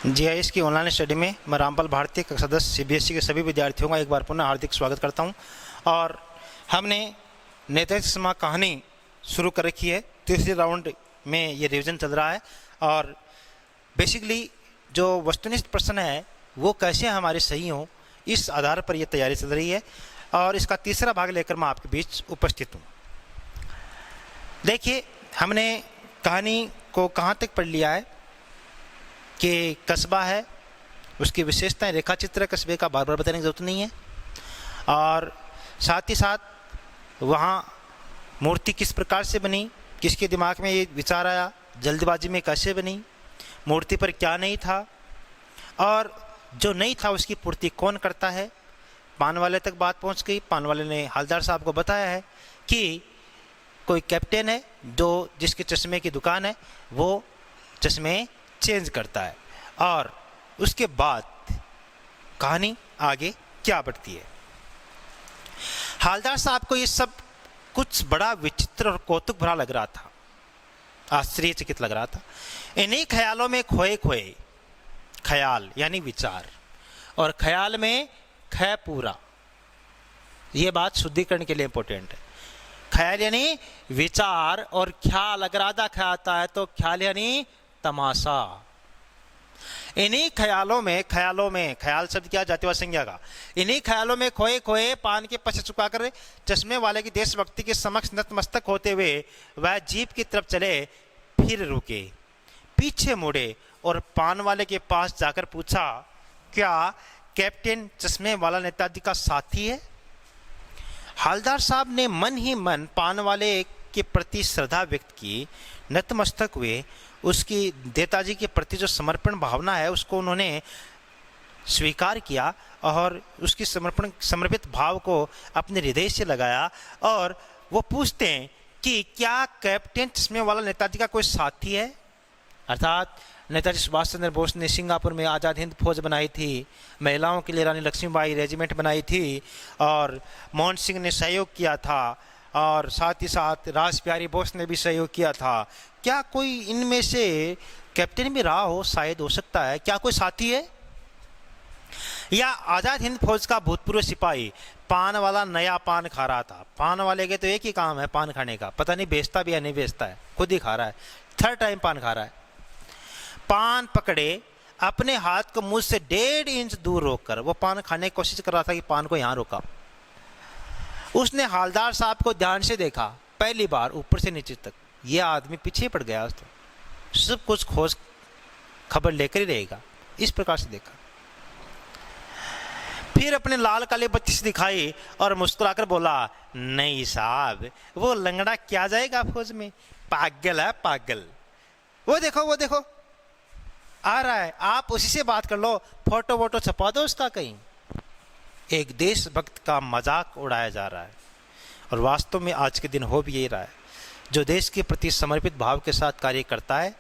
GIS की online study में मैं रामपाल भारती कक्षा 10 सीबीएसई के सभी विद्यार्थियों का एक बार पुनः हार्दिक स्वागत करता हूं। और हमने नेताजी शर्मा कहानी शुरू कर रखी है। तीसरे राउंड में ये रिवीजन चल रहा है और बेसिकली जो वस्तुनिष्ठ प्रश्न है वो कैसे हमारे सही हों, इस आधार पर यह तैयारी चल रही है और इसका तीसरा भाग लेकर मैं आपके बीच उपस्थित हूँ। देखिए, हमने कहानी को कहाँ तक पढ़ लिया है कि कस्बा है, उसकी विशेषताएं, रेखा चित्र कस्बे का बार बार बताने की ज़रूरत नहीं है, और साथ ही साथ वहाँ मूर्ति किस प्रकार से बनी, किसके दिमाग में ये विचार आया, जल्दबाजी में कैसे बनी, मूर्ति पर क्या नहीं था और जो नहीं था उसकी पूर्ति कौन करता है। पान वाले तक बात पहुँच गई। पान वाले ने हवलदार साहब को बताया है कि कोई कैप्टन है जो जिसके चश्मे की दुकान है, वो चश्मे चेंज करता है। और उसके बाद कहानी आगे क्या बढ़ती है। हवलदार साहब को ये सब कुछ बड़ा विचित्र और कौतुक भरा लग रहा था, आश्चर्यचकित लग रहा था। इन्हीं ख्यालों में खोए खोए, ख्याल यानी विचार, और ख्याल में ख पूरा, ये बात शुद्धिकरण के लिए इंपॉर्टेंट है। ख्याल यानी विचार और ख्याल अगर आधा ख्याल आता है तो ख्याल यानी तमाशा। इन्हीं ख्यालों में ख्याल शब्द क्या, जातिवाद संज्ञा का। इन्हीं ख्यालों में खोए खोए पान के पछ चुकाकर चश्मे वाले की देशभक्ति के समक्ष नतमस्तक होते हुए वह जीप की तरफ चले, फिर रुके, पीछे मुड़े और पान वाले के पास जाकर पूछा, क्या कैप्टन चश्मे वाला नेताजी का साथी है? हवलदार साहब ने मन ही मन पान वाले के प्रति श्रद्धा व्यक्त की, नतमस्तक हुए, उसकी नेताजी के प्रति जो समर्पण भावना है उसको उन्होंने स्वीकार किया और उसकी समर्पित भाव को अपने हृदय से लगाया। और वो पूछते हैं कि क्या कैप्टन चश्मे वाला नेताजी का कोई साथी है? अर्थात नेताजी सुभाष चंद्र बोस ने सिंगापुर में आज़ाद हिंद फौज बनाई थी, महिलाओं के लिए रानी लक्ष्मीबाई रेजिमेंट बनाई थी, और मोहन सिंह ने सहयोग किया था, और साथ ही साथ रासबिहारी बोस ने भी सहयोग किया था। क्या कोई इनमें से कैप्टन भी रहा हो? शायद हो सकता है। क्या कोई साथी है? या आज़ाद हिंद फौज का भूतपूर्व सिपाही? पान वाला नया पान खा रहा था। पान वाले के तो एक ही काम है पान खाने का, पता नहीं बेचता भी या नहीं बेचता है, खुद ही खा रहा है, थर्ड टाइम पान खा रहा है। पान पकड़े, अपने हाथ को मुंह से 1.5 इंच दूर रोककर वो पान खाने की कोशिश कर रहा था कि पान को यहां रोका। उसने हवलदार साहब को ध्यान से देखा, पहली बार ऊपर से नीचे तक। ये आदमी पीछे पड़ गया, तो सब कुछ खोज खबर लेकर ही रहेगा, इस प्रकार से देखा। फिर अपने लाल काले बत्ती से दिखाई और मुस्कुराकर बोला, नहीं साहब, वो लंगड़ा क्या जाएगा फौज में, पागल है पागल। वो देखो आ रहा है, आप उसी से बात कर लो, फोटो वोटो छपा दो उसका कहीं। एक देशभक्त का मजाक उड़ाया जा रहा है और वास्तव में आज के दिन हो भी यही रहा है। जो देश के प्रति समर्पित भाव के साथ कार्य करता है,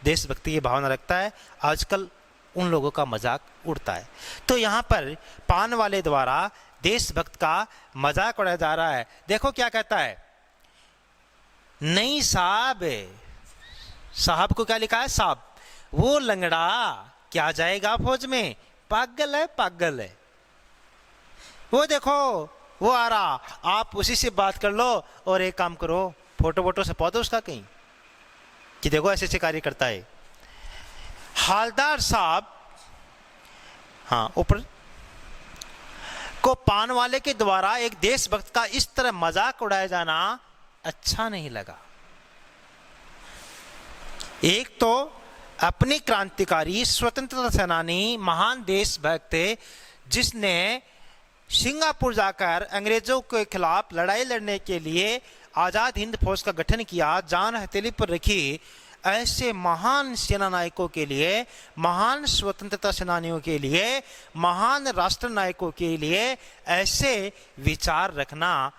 देशभक्ति की भावना रखता है, आजकल उन लोगों का मजाक उड़ता है। तो यहाँ पर पान वाले द्वारा देशभक्त का मजाक उड़ाया जा रहा है। देखो क्या कहता है, नहीं साहब, साहब को क्या लिखा है, साहब, वो लंगड़ा क्या जाएगा फौज में, पागल है पागल है। वो देखो वो आ रहा, आप उसी से बात कर लो और एक काम करो, फोटो वोटो छपा दो उसका कहीं कि देखो ऐसे कार्य करता है। हवलदार साहब, हाँ ऊपर को पान वाले के द्वारा एक देशभक्त का इस तरह मजाक उड़ाया जाना अच्छा नहीं लगा। एक तो अपने क्रांतिकारी स्वतंत्रता सेनानी महान देशभक्त थे, जिसने सिंगापुर जाकर अंग्रेजों के खिलाफ लड़ाई लड़ने के लिए आज़ाद हिंद फौज का गठन किया, जान हथेली पर रखी। ऐसे महान सेना नायकों के लिए, महान स्वतंत्रता सेनानियों के लिए, महान राष्ट्र नायकों के लिए ऐसे विचार रखना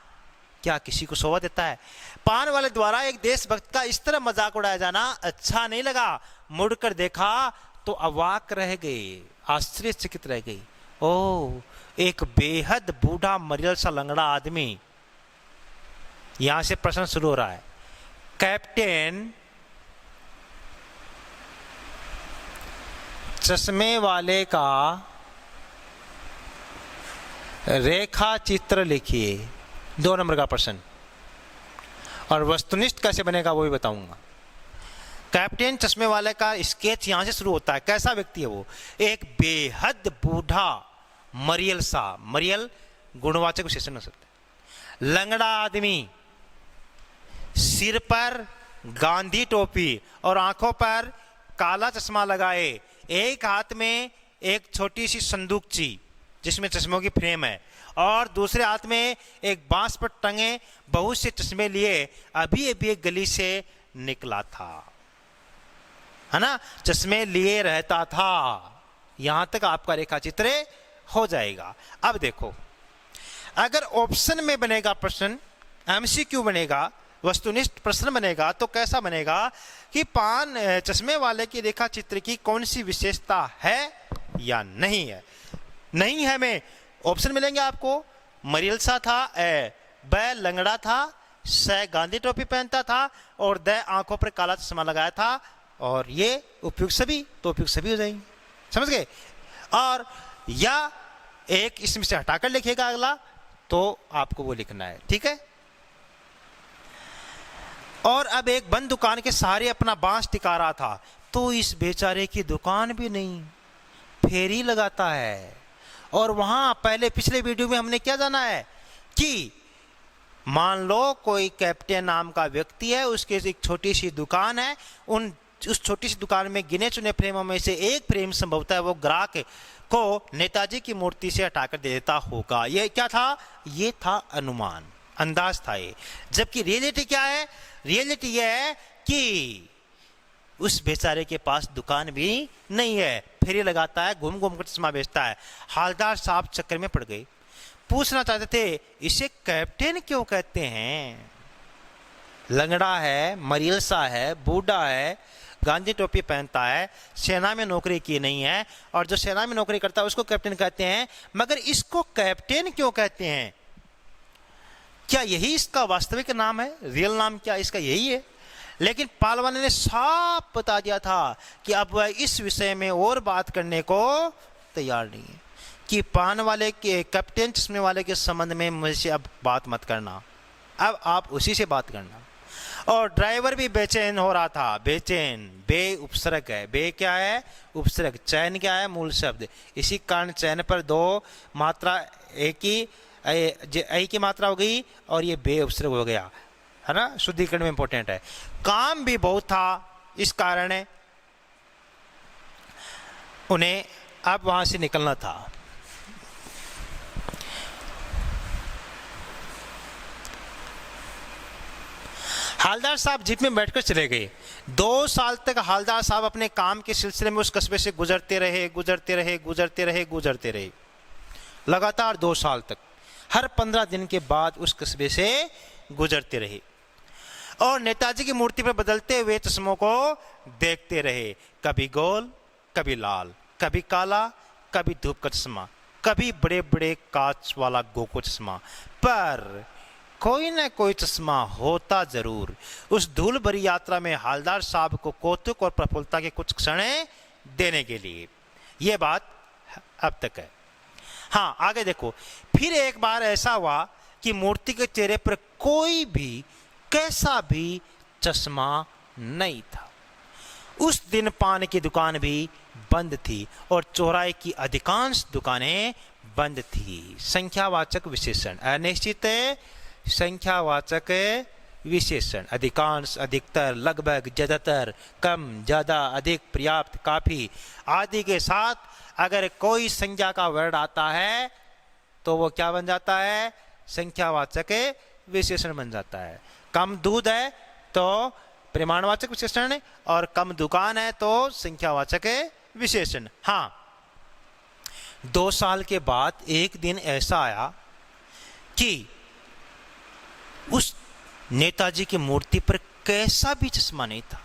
क्या किसी को शोभा देता है? पान वाले द्वारा एक देशभक्त का इस तरह मजाक उड़ाया जाना अच्छा नहीं लगा। मुड़कर देखा तो अवाक रह गए, आश्चर्यचकित रह गई। ओह, एक बेहद बूढ़ा मरियल सा लंगड़ा आदमी। यहां से प्रश्न शुरू हो रहा है, कैप्टन चश्मे वाले का रेखा चित्र लिखिए, 2 नंबर का प्रश्न। और वस्तुनिष्ठ कैसे बनेगा वो भी बताऊंगा। कैप्टन चश्मे वाले का स्केच यहां से शुरू होता है। कैसा व्यक्ति है वो? एक बेहद बूढ़ा मरियल सा, मरियल गुणवाचक विशेषण हो सकता है, लंगड़ा आदमी, सिर पर गांधी टोपी और आंखों पर काला चश्मा लगाए, एक हाथ में एक छोटी सी संदूकची जिसमें चश्मों की फ्रेम है और दूसरे हाथ में एक बांस पर टंगे बहुत से चश्मे लिए अभी अभी एक गली से निकला था, है ना, चश्मे लिए रहता था। यहां तक आपका रेखा चित्र हो जाएगा। अब देखो, अगर ऑप्शन में बनेगा प्रश्न, एमसीक्यू बनेगा, वस्तुनिष्ठ प्रश्न बनेगा, तो कैसा बनेगा कि पान चश्मे वाले की रेखा चित्र की कौन सी विशेषता है या नहीं है। नहीं है में ऑप्शन मिलेंगे आपको, मरियल सा था, ब लंगड़ा था, स गांधी टोपी पहनता था और द आंखों पर काला चश्मा लगाया था और ये उपयुक्त सभी, तो उपयुक्त सभी हो जाएंगे, समझ गए। और या एक इसमें से हटाकर लिखेगा अगला, तो आपको वो लिखना है, ठीक है। और अब एक बंद दुकान के सहारे अपना बांस टिका रहा था, तो इस बेचारे की दुकान भी नहीं, फेरी लगाता है। और वहां पहले पिछले वीडियो में हमने क्या जाना है कि मान लो कोई कैप्टन नाम का व्यक्ति है, उसके एक छोटी सी दुकान है, उस छोटी सी दुकान में गिने चुने फ्रेमों में से एक फ्रेम संभवतः वो ग्राहक को नेताजी की मूर्ति से हटाकर दे देता होगा। ये क्या था? ये था अनुमान, अंदाज था ये। जबकि रियलिटी क्या है? रियलिटी ये है कि उस बेचारे के पास दुकान भी नहीं है, फेरी लगाता है, घूम घूम कर चश्मा बेचता है। हालदार साहब चक्कर में पड़ गए, पूछना चाहते थे इसे कैप्टन क्यों कहते हैं? लंगड़ा है, मरियल सा है, बूढ़ा है, गांधी टोपी पहनता है, सेना में नौकरी की नहीं है, और जो सेना में नौकरी करता है उसको कैप्टन कहते हैं, मगर इसको कैप्टन क्यों कहते हैं? क्या यही इसका वास्तविक नाम है? रियल नाम क्या इसका यही है? लेकिन पालवाने ने साफ बता दिया था कि अब वह इस विषय में और बात करने को तैयार नहीं है, कि पान वाले के, कैप्टन चश्मे वाले के संबंध में मुझसे अब बात मत करना, अब आप उसी से बात करना। और ड्राइवर भी बेचैन हो रहा था, बेचैन, बे उपसर्ग है, बे क्या है? उपसर्ग, चैन क्या है? मूल शब्द। इसी कारण चैन पर 2 मात्रा, एक ही ऐ की मात्रा हो गई और ये बे उपसर्ग हो गया, है ना, शुद्धिकरण में इंपॉर्टेंट है। काम भी बहुत था, इस कारण उन्हें अब वहां से निकलना था। हालदार साहब जीप में बैठकर चले गए। 2 साल तक हालदार साहब अपने काम के सिलसिले में उस कस्बे से गुजरते रहे, लगातार 2 साल तक, हर 15 दिन के बाद उस कस्बे से गुजरते रहे और नेताजी की मूर्ति पर बदलते हुए चश्मों को देखते रहे, कभी गोल, कभी लाल, कभी काला, कभी धूप का चश्मा, कभी बड़े बड़े कांच वाला गोको चश्मा, पर कोई न कोई चश्मा होता जरूर। उस धूल भरी यात्रा में हालदार साहब को कौतुक और प्रफुल्लता के कुछ क्षण देने के लिए। यह बात अब तक है। हाँ, आगे देखो, फिर एक बार ऐसा हुआ कि मूर्ति के चेहरे पर कोई भी, कैसा भी चश्मा नहीं था। उस दिन पान की दुकान भी बंद थी और चौराहे की अधिकांश दुकानें बंद थी। संख्यावाचक विशेषण, अनिश्चित संख्यावाचक विशेषण, अधिकांश, अधिकतर, लगभग, ज्यादातर, कम, ज्यादा, अधिक, पर्याप्त, काफी आदि के साथ अगर कोई संख्या का वर्ड आता है तो वो क्या बन जाता है? संख्यावाचक विशेषण बन जाता है। कम दूध है तो परिमाणवाचक विशेषण, और कम दुकान है तो संख्यावाचक विशेषण। हाँ, 2 साल के बाद एक दिन ऐसा आया कि उस नेताजी की मूर्ति पर कैसा भी चश्मा नहीं था,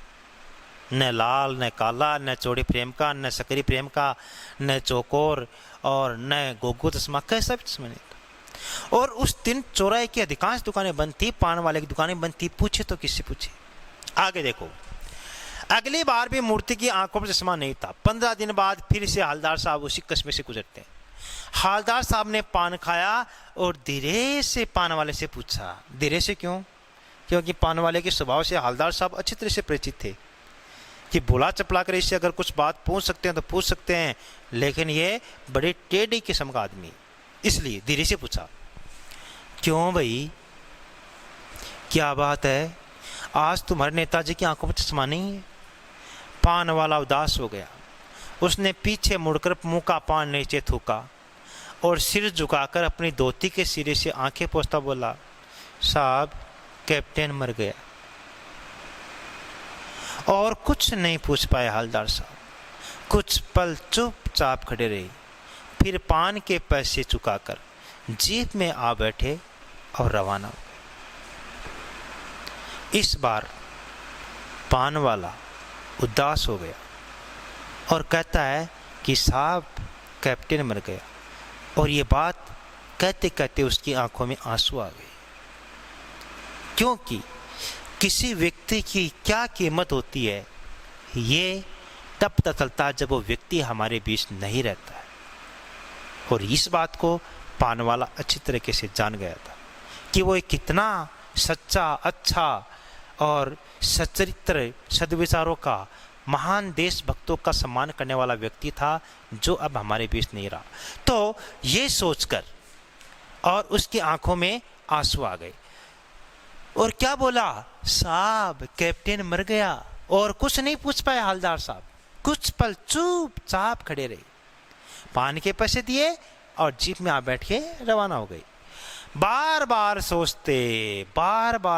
न लाल, न काला, न चौड़ी फ्रेम का, न सकरी फ्रेम का, न चौकोर और न गोगो चश्मा, कैसा भी चश्मा नहीं था। और उस दिन चौराहे की अधिकांश दुकानें बंद थी, पान वाले की दुकानें बंद थी। पूछे तो किससे पूछे? आगे देखो, अगली बार भी मूर्ति की आंखों पर चश्मा नहीं था। 15 दिन बाद फिर से हवलदार साहब उसी कस्बे से गुजरते हैं। हवलदार साहब ने पान खाया और धीरे से पान वाले से पूछा। धीरे से क्यों? क्योंकि पान वाले के स्वभाव से हवलदार साहब अच्छी तरह से परिचित थे कि बुला चपला कर इससे अगर कुछ बात पूछ सकते हैं तो पूछ सकते हैं, लेकिन ये बड़े टेढ़ी किस्म का आदमी, इसलिए धीरे से पूछा, क्यों भाई, क्या बात है? आज तुम्हारे नेताजी की आंखों पर चश्मा नहीं है? पान वाला उदास हो गया। उसने पीछे मुड़कर मुंह का पान नीचे थूका और सिर झुकाकर अपनी धोती के सिरे से आंखें पोंछता बोला, साहब, कैप्टन मर गया। और कुछ नहीं पूछ पाए हवलदार साहब। कुछ पल चुपचाप खड़े रहे, फिर पान के पैसे चुकाकर जीप में आ बैठे और रवाना हो गए। इस बार पान वाला उदास हो गया और कहता है कि साहब, कैप्टन मर गया। और ये बात कहते कहते उसकी आंखों में आंसू आ गए, क्योंकि किसी व्यक्ति की क्या कीमत होती है ये तब पता चलता है जब वो व्यक्ति हमारे बीच नहीं रहता है। और इस बात को पान वाला अच्छी तरीके से जान गया था कि वो एक कितना सच्चा, अच्छा और सच्चरित्र, सद्विचारों का, महान देशभक्तों का सम्मान करने वाला व्यक्ति था, जो अब हमारे बीच नहीं रहा। तो ये सोचकर और उसकी आंखों में आंसू आ गए और क्या बोला, साहब, कैप्टन मर गया। और कुछ नहीं पूछ पाए हवलदार साहब। कुछ पल चुपचाप खड़े रहे, पान के पैसे दिए और जीप में आ बैठ के रवाना हो गए। बार बार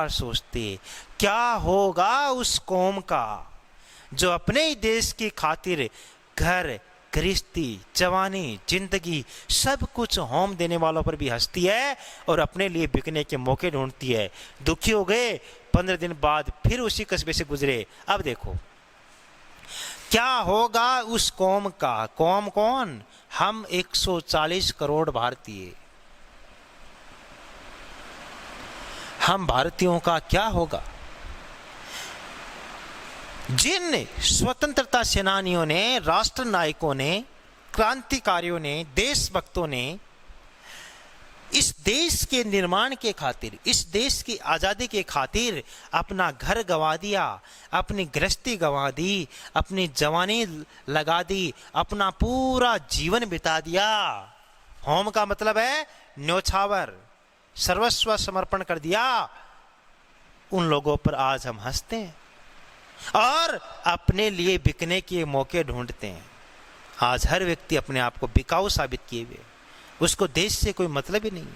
सोचते क्या होगा उस कौम का जो अपने ही देश की खातिर घर, गृहस्थी, जवानी, जिंदगी सब कुछ होम देने वालों पर भी हंसती है और अपने लिए बिकने के मौके ढूंढती है। दुखी हो गए। 15 दिन बाद फिर उसी कस्बे से गुजरे। अब देखो क्या होगा उस कौम का। कौम कौन? हम 140 करोड़ भारतीय। हम भारतीयों का क्या होगा? जिन स्वतंत्रता सेनानियों ने, राष्ट्र नायकों ने, क्रांतिकारियों ने, देशभक्तों ने इस देश के निर्माण के खातिर, इस देश की आज़ादी के खातिर अपना घर गंवा दिया, अपनी गृहस्थी गंवा दी, अपनी जवानी लगा दी, अपना पूरा जीवन बिता दिया। होम का मतलब है न्योछावर, सर्वस्व समर्पण कर दिया। उन लोगों पर आज हम हंसते हैं और अपने लिए बिकने के मौके ढूंढते हैं। आज हर व्यक्ति अपने आप को बिकाऊ साबित किए हुए, उसको देश से कोई मतलब ही नहीं।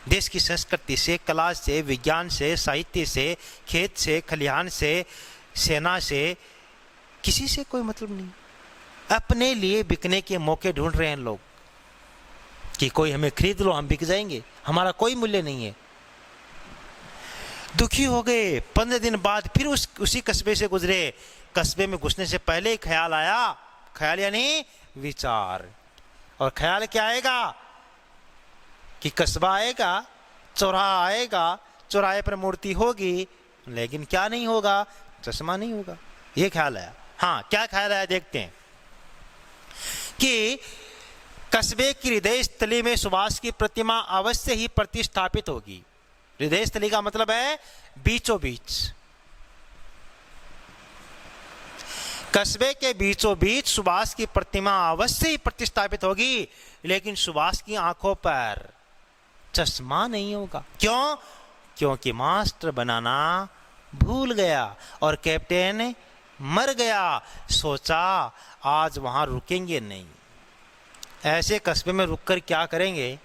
देश की संस्कृति से, कला से, विज्ञान से, साहित्य से, खेत से, खलिहान से, सेना से, किसी से कोई मतलब नहीं। अपने लिए बिकने के मौके ढूंढ रहे हैं लोग कि कोई हमें खरीद लो, हम बिक जाएंगे, हमारा कोई मूल्य नहीं है। दुखी हो गए। 15 दिन बाद फिर उसी कस्बे से गुजरे। कस्बे में घुसने से पहले ही ख्याल आया, ख्याल यानी विचार। और ख्याल क्या आएगा कि कस्बा आएगा, चौराहा आएगा, चौराहे पर मूर्ति होगी, लेकिन क्या नहीं होगा? चश्मा नहीं होगा। ये ख्याल आया। हाँ, क्या ख्याल आया देखते हैं कि कस्बे की हृदय स्थली में सुभाष की प्रतिमा अवश्य ही प्रतिष्ठापित होगी। हृदय स्थली का मतलब है बीचों बीच। कस्बे के बीचों बीच सुभाष की प्रतिमा अवश्य ही प्रतिष्ठापित होगी, लेकिन सुभाष की आंखों पर चश्मा नहीं होगा। क्यों? क्योंकि मास्टर बनाना भूल गया और कैप्टन मर गया। सोचा आज वहां रुकेंगे नहीं। ऐसे कस्बे में रुककर क्या करेंगे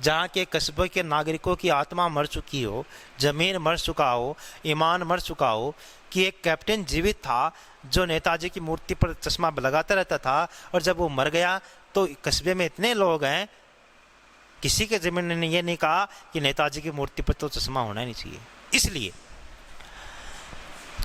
जहाँ के कस्बे के नागरिकों की आत्मा मर चुकी हो, जमीन मर चुका हो, ईमान मर चुका हो, कि एक कैप्टन जीवित था जो नेताजी की मूर्ति पर चश्मा लगाता रहता था, और जब वो मर गया तो कस्बे में इतने लोग हैं, किसी के जमीन ने ये नहीं कहा कि नेताजी की मूर्ति पर तो चश्मा होना ही नहीं चाहिए। इसलिए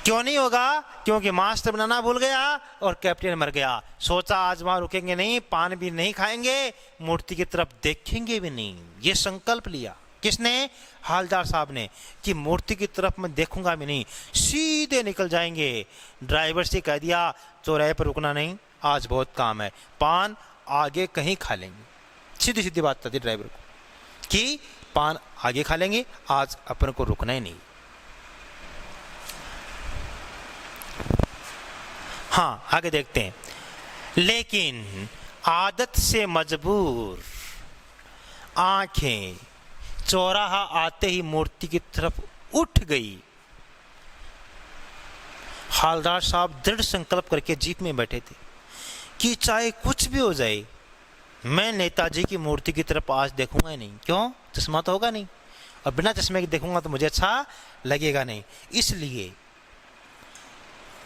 क्यों नहीं होगा? क्योंकि मास्टर बनाना भूल गया और कैप्टन मर गया। सोचा आज वहां रुकेंगे नहीं, पान भी नहीं खाएंगे, मूर्ति की तरफ देखेंगे भी नहीं। ये संकल्प लिया। किसने? हालदार साहब ने, कि मूर्ति की तरफ मैं देखूंगा भी नहीं, सीधे निकल जाएंगे। ड्राइवर से कह दिया चौराहे पर रुकना नहीं, आज बहुत काम है, पान आगे कहीं खा लेंगे। सीधी सीधी बात थी ड्राइवर को कि पान आगे खा लेंगे, आज अपन को रुकना ही नहीं। हाँ, आगे देखते हैं। लेकिन आदत से मजबूर आंखें चौराहा आते ही मूर्ति की तरफ उठ गई। हालदार साहब दृढ़ संकल्प करके जीप में बैठे थे कि चाहे कुछ भी हो जाए, मैं नेताजी की मूर्ति की तरफ आज देखूंगा ही नहीं। क्यों? चश्मा तो होगा नहीं, और बिना चश्मे के देखूंगा तो मुझे अच्छा लगेगा नहीं। इसलिए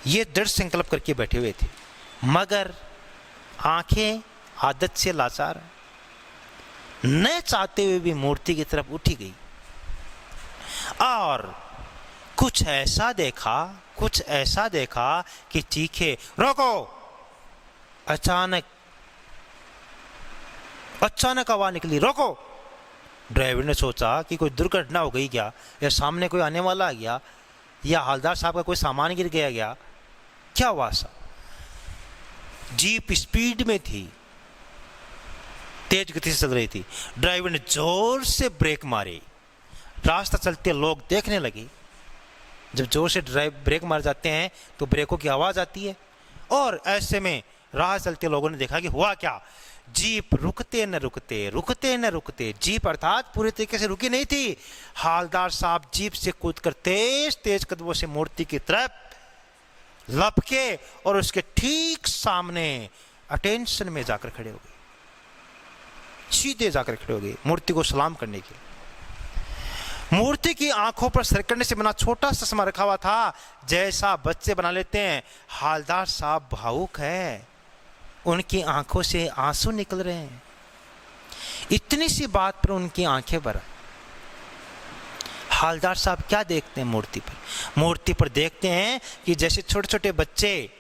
ये दृढ़ संकल्प करके बैठे हुए थे, मगर आंखें आदत से लाचार, न चाहते हुए भी मूर्ति की तरफ उठी गई और कुछ ऐसा देखा कि चीखे, रोको। अचानक आवाज निकली, रोको। ड्राइवर ने सोचा कि कोई दुर्घटना हो गई क्या, या सामने कोई आने वाला आ गया, या हालदार साहब का कोई सामान गिर गया, क्या हुआ सा? जीप स्पीड में थी, तेज गति से चल रही थी। ड्राइवर ने जोर से ब्रेक मारी। रास्ता चलते लोग देखने लगे। जब जोर से ब्रेक मार जाते हैं तो ब्रेकों की आवाज आती है, और ऐसे में राह चलते लोगों ने देखा कि हुआ क्या। जीप रुकते न रुकते, जीप अर्थात पूरी तरीके से रुकी नहीं थी। हालदार साहब जीप से कूदकर तेज कदमों से मूर्ति की तरफ लपके और उसके ठीक सामने अटेंशन में जाकर खड़े हो गए, सीधे जाकर खड़े हो गए मूर्ति को सलाम करने के। मूर्ति की आंखों पर सरकने से बना छोटा सा चश्मा रखा हुआ था, जैसा बच्चे बना लेते हैं। हालदार साहब भावुक है, उनकी आंखों से आंसू निकल रहे हैं। इतनी सी बात पर उनकी आंखें भर। हालदार साहब क्या देखते हैं मूर्ति पर देखते हैं कि जैसे छोटे छोटे बच्चे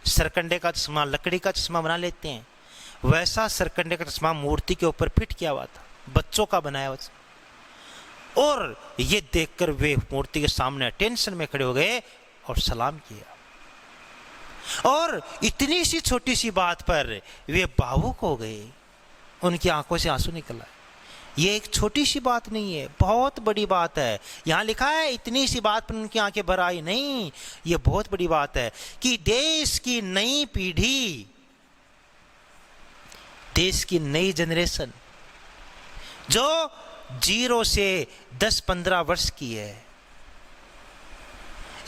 सरकंडे का चश्मा, लकड़ी का चश्मा बना लेते हैं, वैसा सरकंडे का चश्मा मूर्ति के ऊपर फिट किया हुआ था, बच्चों का बनाया हुआ। और ये देखकर वे मूर्ति के सामने टेंशन में खड़े हो गए और सलाम किया। और इतनी सी छोटी सी बात पर वे भावुक हो गए, उनकी आंखों से आंसू निकल आए। ये एक छोटी सी बात नहीं है, बहुत बड़ी बात है। यहां लिखा है इतनी सी बात पर उनकी आंखें भर आई, नहीं, ये बहुत बड़ी बात है कि देश की नई पीढ़ी, देश की नई जनरेशन जो 0 से 10-15 वर्ष की है,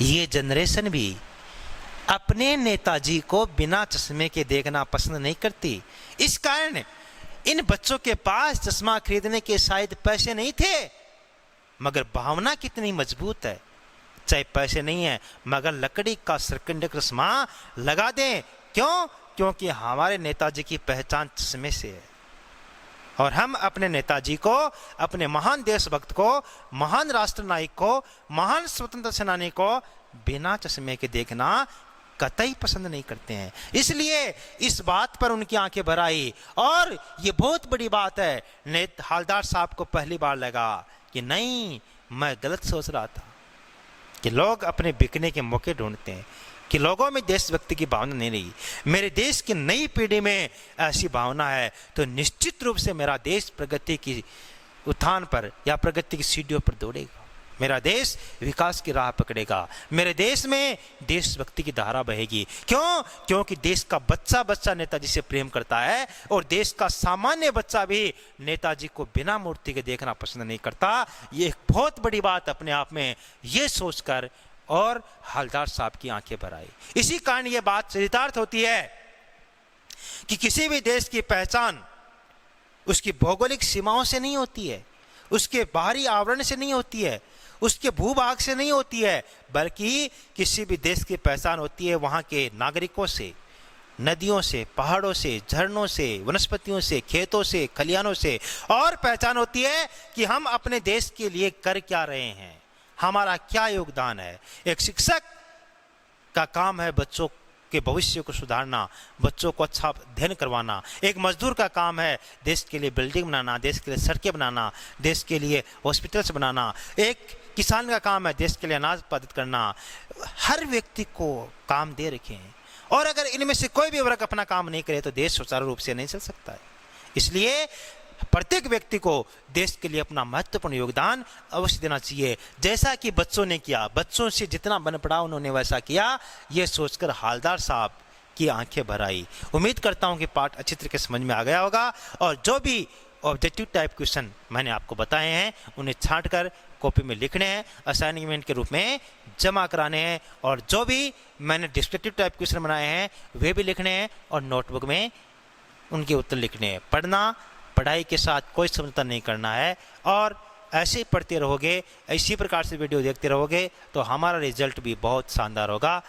ये जनरेशन भी अपने नेताजी को बिना चश्मे के देखना पसंद नहीं करती। इस कारण इन बच्चों के पास चश्मा खरीदने के शायद पैसे नहीं थे, मगर भावना कितनी मजबूत है। चाहे पैसे नहीं है मगर लकड़ी का सरकंडे का चश्मा लगा दें। क्यों? क्योंकि हमारे नेताजी की पहचान चश्मे से है, और हम अपने नेताजी को, अपने महान देशभक्त को, महान राष्ट्र नायक को, महान स्वतंत्रता सेनानी को बिना चश्मे के देखना कतई पसंद नहीं करते हैं। इसलिए इस बात पर उनकी आंखें भर आई, और ये बहुत बड़ी बात है। हालदार साहब को पहली बार लगा कि नहीं, मैं गलत सोच रहा था, कि लोग अपने बिकने के मौके ढूंढते हैं, कि लोगों में देशभक्ति की भावना नहीं रही। मेरे देश की नई पीढ़ी में ऐसी भावना है, तो निश्चित रूप से मेरा देश प्रगति की उत्थान पर या प्रगति की सीढ़ियों पर दौड़ेगा, मेरा देश विकास की राह पकड़ेगा, मेरे देश में देशभक्ति की धारा बहेगी। क्यों? क्योंकि देश का बच्चा बच्चा नेताजी से प्रेम करता है, और देश का सामान्य बच्चा भी नेताजी को बिना मूर्ति के देखना पसंद नहीं करता। ये एक बहुत बड़ी बात अपने आप में, ये सोचकर और हालदार साहब की आंखें भर आई। इसी कारण यह बात चरितार्थ होती है कि किसी भी देश की पहचान उसकी भौगोलिक सीमाओं से नहीं होती है, उसके बाहरी आवरण से नहीं होती है, उसके भूभाग से नहीं होती है, बल्कि किसी भी देश की पहचान होती है वहाँ के नागरिकों से, नदियों से, पहाड़ों से, झरनों से, वनस्पतियों से, खेतों से, खलिहानों से। और पहचान होती है कि हम अपने देश के लिए कर क्या रहे हैं, हमारा क्या योगदान है। एक शिक्षक का काम है बच्चों के भविष्य को सुधारना, बच्चों को अच्छा अध्ययन करवाना। एक मजदूर का काम है देश के लिए बिल्डिंग बनाना, देश के लिए सड़कें बनाना, देश के लिए हॉस्पिटल्स बनाना। एक किसान का काम है देश के लिए अनाज उत्पादित करना। हर व्यक्ति को काम दे रखे हैं, और अगर इनमें से कोई भी वर्ग अपना काम नहीं करे तो देश सुचारू रूप से नहीं चल सकता है। इसलिए प्रत्येक व्यक्ति को देश के लिए अपना महत्वपूर्ण योगदान अवश्य देना चाहिए, जैसा कि बच्चों ने किया। बच्चों से जितना बन पड़ा उन्होंने वैसा किया, ये सोचकर हालदार साहब की आंखें भर आई। उम्मीद करता हूं कि पाठ अच्छी तरीके समझ में आ गया होगा, और जो भी ऑब्जेक्टिव टाइप क्वेश्चन मैंने आपको बताए हैं उन्हें छांट कर कॉपी में लिखने हैं, असाइनमेंट के रूप में जमा कराने हैं, और जो भी मैंने डिस्क्रिप्टिव टाइप क्वेश्चन बनाए हैं वे भी लिखने हैं, और नोटबुक में उनके उत्तर लिखने हैं। पढ़ाई के साथ कोई समझौता नहीं करना है, और ऐसे ही पढ़ते रहोगे, इसी प्रकार से वीडियो देखते रहोगे तो हमारा रिजल्ट भी बहुत शानदार होगा।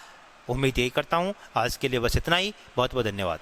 उम्मीद यही करता हूँ। आज के लिए बस इतना ही। बहुत बहुत धन्यवाद।